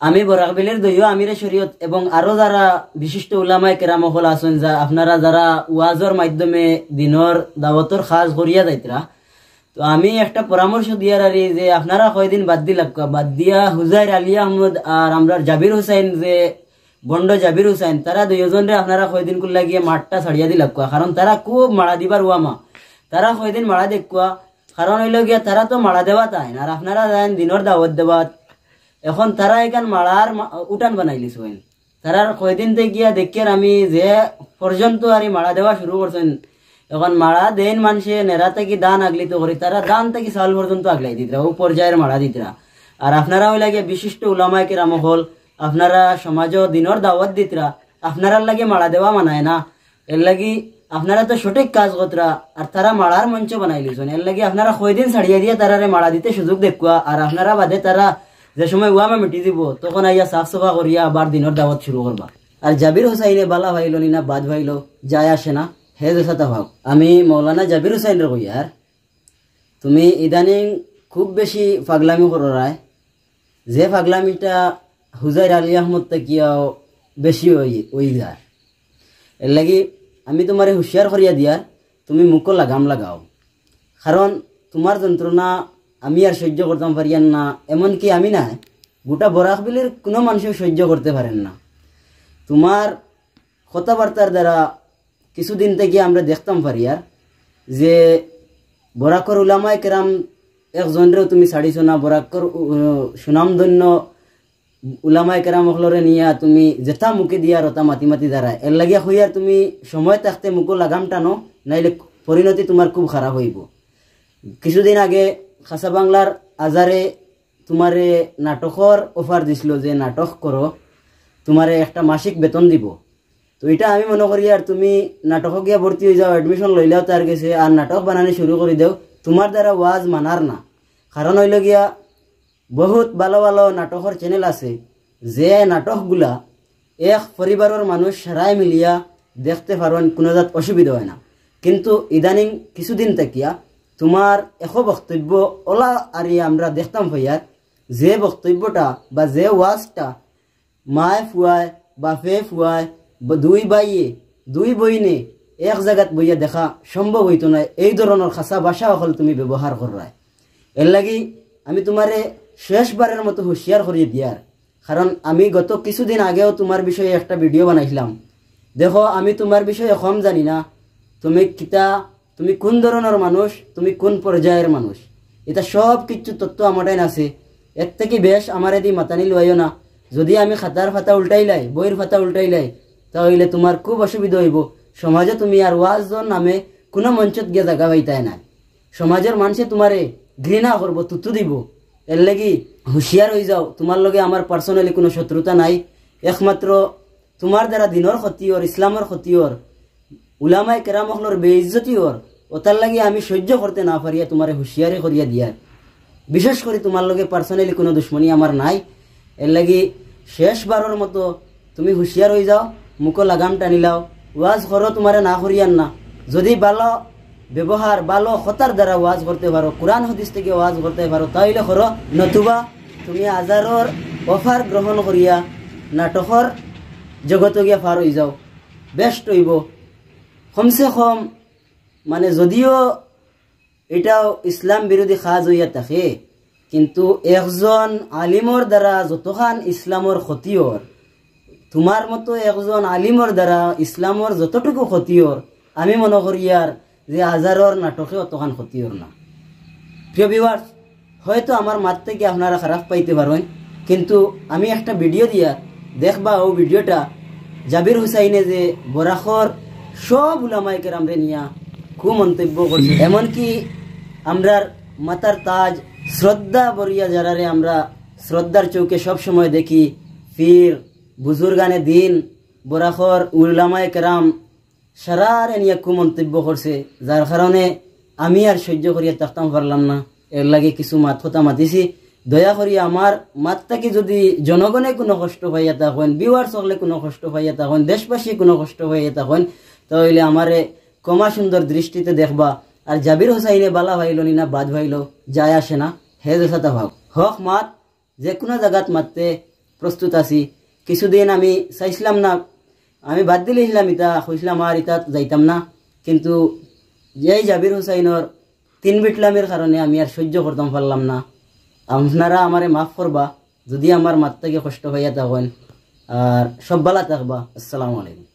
আমি বরাকবিলের দলীয় আমিরে শরীয়ত এবং আরো যারা বিশিষ্ট উলামায়ে কেরাম হল আছেন, যা আপনারা যারা ওয়াজের মাধ্যমে দিনের দাওয়াতর খাস করিয়া যাইতরা, তো আমি একটা পরামর্শ দিয়ার আরি যে আপনারা কয়দিন বাদ দিয়া হুজাইর আলী আহমদ আর আমরা জাবির হুসাইন, যে বন্ড জাবির হুসাইন, তারা দুইজনরে আপনারা কয়দিন কুল্লা গিয়ে মাঠটা ছাড়িয়া দিলাম, কারণ তারা খুব মারা দিবার ওয়ামা। তারা কয়দিন মারা দেখুয়া, কারণ হইল গিয়া তারা তো মারা দেওয়া তাই আর আপনারা যান দিনের দাওয়াত দেওয়াত। এখন তারা এখান মারার উঠান বানাইলিস হইন, তারা কয়দিন থেকে গিয়া দেখিয়ার আমি যে পর্যন্ত আর মারা দেওয়া শুরু করছেন। এখন মারা দেন মানুষে নেরা থেকে দান আগলিত করি, তারা দান থেকে চাল পর্যন্ত আগলাই দিতরা, ও পর্যায়ের মারা দিতরা। আর আপনারা হইলা গিয়ে বিশিষ্ট উলামায়ে কেরাম হল, আপনারা সমাজ দিনের দাওয়াত দিতরা, আপনারার লাগে মারা দেওয়া মানায় না। এর লাগি আপনারা তো সঠিক কাজ করতরা, আর তারা মারার মঞ্চ বানাইলিছেন। এর লাগি আপনারা কয়দিন ছাড়িয়ে দিয়ে তারারে মারা দিতে সুযোগ দেখুয়া, আর আপনারা বাদে তারা যে সময় ওয়ামা মিটি দিব তখন আইয়া সাফ সাফা করিয়া আবার দিনের দাওয়াত শুরু করবা। আর জাবির হুসাইনে বালা ভাইল না বাদ ভাইল যায় আসে না, হে যেসাতা ভাব। আমি মৌলানা জাবির হুসাইনের কইয়ার, তুমি ইদানিং খুব বেশি পাগলামি করায়, যে পাগলামিটা হুজাইর আলী আহমদ তাকিয়াও বেশি ওই যায়। এর লাগি আমি তোমারে হুঁশিয়ার করিয়া দিয়ার, তুমি মুখো লাগাম লাগাও, কারণ তোমার যন্ত্রণা আমি আর সহ্য করতাম পারিয়ান না। এমনকি আমি না, গোটা বরাকবিলের কোনো মানুষও সহ্য করতে পারেন না। তোমার কথাবার্তার দ্বারা কিছুদিন থেকে আমরা দেখতাম পারিয়ার যে বরাকর উলামায়ে কেরাম একজনরেও তুমি ছাড়িছ না। বরাকর সুনামধন্য উলামায়ে কেরাম হলরে নিয়া তুমি যেথা মুখে দিয়া রতা মাতি মাতি দাঁড়ায়। এর লাগিয়া হইয়ার তুমি সময় থাকতে মুখো লাগাম টানো, নাইলে পরিণতি তোমার খুব খারাপ হইব। কিছুদিন আগে খাসা বাংলার আজারে তোমারে নাটকর অফার দিছিল যে নাটক করো, তোমারে একটা মাসিক বেতন দিব। তো এটা আমি মনে করি আর তুমি নাটক গিয়া ভর্তি হয়ে যাও, এডমিশন লইলেও তার গেছে, আর নাটক বানানি শুরু করে দেও। তোমার দ্বারা ওয়াজ মানার না, কারণ হইল গিয়া বহুত ভালো ভালো নাটকের চ্যানেল আছে, যে নাটকগুলা এক পরিবারের মানুষ সারাই মিলিয়া দেখতে পারেন, কোনো জাত অসুবিধা হয় না। কিন্তু ইদানিং কিছুদিন থাকিয়া তোমার এক বক্তব্য ওলা আর আমরা দেখতাম ভাইয়ার, যে বক্তব্যটা বা যে ওয়াজটা মায় ফুয়ায় বাপে ফুয়ায় দুই ভাইয়ে দুই বইনে এক জায়গাত বইয়া দেখা সম্ভব হইতো না। এই ধরনের খাসা ভাষা হল তুমি ব্যবহার করায়। এর লাগি আমি তোমারে শেষবারের মতো হুঁশিয়ার করিয়ে দিয়ার, কারণ আমি গত কিছুদিন আগেও তোমার বিষয়ে একটা ভিডিও বানাইছিলাম। দেখো, আমি তোমার বিষয়ে কম জানি না, তুমি কিতা, তুমি কোন ধরনের মানুষ, তুমি কোন পর্যায়ের মানুষ, এটা সব কিছু তথ্য আমার আছে। এর থেকে বেশ আমার এদি মাতানি লইও না। যদি আমি খাতার ফাতা উল্টাইলাই, বইয়ের ফাতা উল্টাইলাই, তাহলে তোমার খুব অসুবিধা হইব। সমাজে তুমি আর ওয়াজর নামে কোনো মঞ্চত গিয়ে জায়গা পাইতাই না। সমাজের মানুষে তোমারে ঘৃণা করবো, তুতু দিব। এর লাগি হুঁশিয়ার হয়ে যাও। তোমার লগে আমার পার্সোনালি কোনো শত্রুতা নাই, একমাত্র তোমার দ্বারা দিনের ক্ষতি ওর, ইসলামের ক্ষতি ওর, উলামায়ে কেরাম হলর বেইজ্জতি ওর। ওটার লাগি আমি সহ্য করতে না পারিয়া তোমারে হুঁশিয়ারি করিয়া দিয়ার। বিশেষ করে তোমার লগে পার্সোনালি কোনো দুশ্মনী আমার নাই। এর লাগি শেষবারের মতো তুমি হুঁশিয়ার হয়ে যাও, মুখো লাগাম টানিলাও, ওয়াজ করো, তোমারে না করিয়ান না। যদি ভালো ব্যবহার ভালো কথার দ্বারা ওয়াজ করতে পারো, কোরআন হাদিস থেকে ওয়াজ করতে পারো, তাহলে করো, নতুবা তুমি আজারর অফার গ্রহণ করিয়া নাটকর জগত গিয়া পার হয়ে যাও, বেস্ট হইব। কমসে কম মানে যদিও এটাও ইসলাম বিরোধী কাজ হইয়া থাকে, কিন্তু একজন আলিমর দ্বারা যতখান ইসলামর ক্ষতিওর, তোমার মতো একজন আলিমর দ্বারা ইসলামর যতটুকু ক্ষতিওর, আমি মনে করি আর যে হাজারর নাটকে অতখান ক্ষতিওর না। প্রিয় ভিউয়ার্স, হয়তো আমার মাত থেকে আপনারা খারাপ পাইতে পারেন, কিন্তু আমি একটা ভিডিও দিয়া দেখবা, ও ভিডিওটা জাবির হুসাইনে যে বরাকর সব উলামায়ে কেরামরে নিয়া খুব মন্তব্য করছে। এমনকি আমরার মাতার তাজ শ্রদ্ধা বরিয়া যারারে আমরা শ্রদ্ধার চৌকে সব সময় দেখি, পীর বুজুর্গানে দিন বরাকর উলামায়ে কেরাম সারারে নিয়ে খুব মন্তব্য করছে, যার কারণে আমি আর সহ্য করিয়া থাকতাম পারলাম না। এর লাগে কিছু মাত কথা মাতিছি। দয়া করি আমার মাতটাকে যদি জনগণে কোনো কষ্ট পাইয়া থাকেন, ভিউয়ার্স হলে কোনো কষ্ট পাইয়া থাকেন, দেশবাসী কোনো কষ্ট পাইয়া থাকেন, তাহলে আমারে কমা সুন্দর দৃষ্টিতে দেখবা। আর জাবির হুসাইনে বালা ভাইল না বাদ ভাইল যায় আসে না, হে যেসাতা ভাব। হক মাত যে কোনো জায়গাত মাততে প্রস্তুত আছি। কিছুদিন আমি চাইছিলাম না, আমি বাদ দিলেছিলাম ইতা কইছিলাম আর ইতা যাইতাম না, কিন্তু যেই জাবির হুসাইনের 3 বিটলামের কারণে আমি আর সহ্য করতাম পারলাম না। আপনারা আমারে মাফ করবা যদি আমার মাত থেকে কষ্ট হইয়া থাকেন, আর সব ভালো থাকবা। আসসালামু আলাইকুম।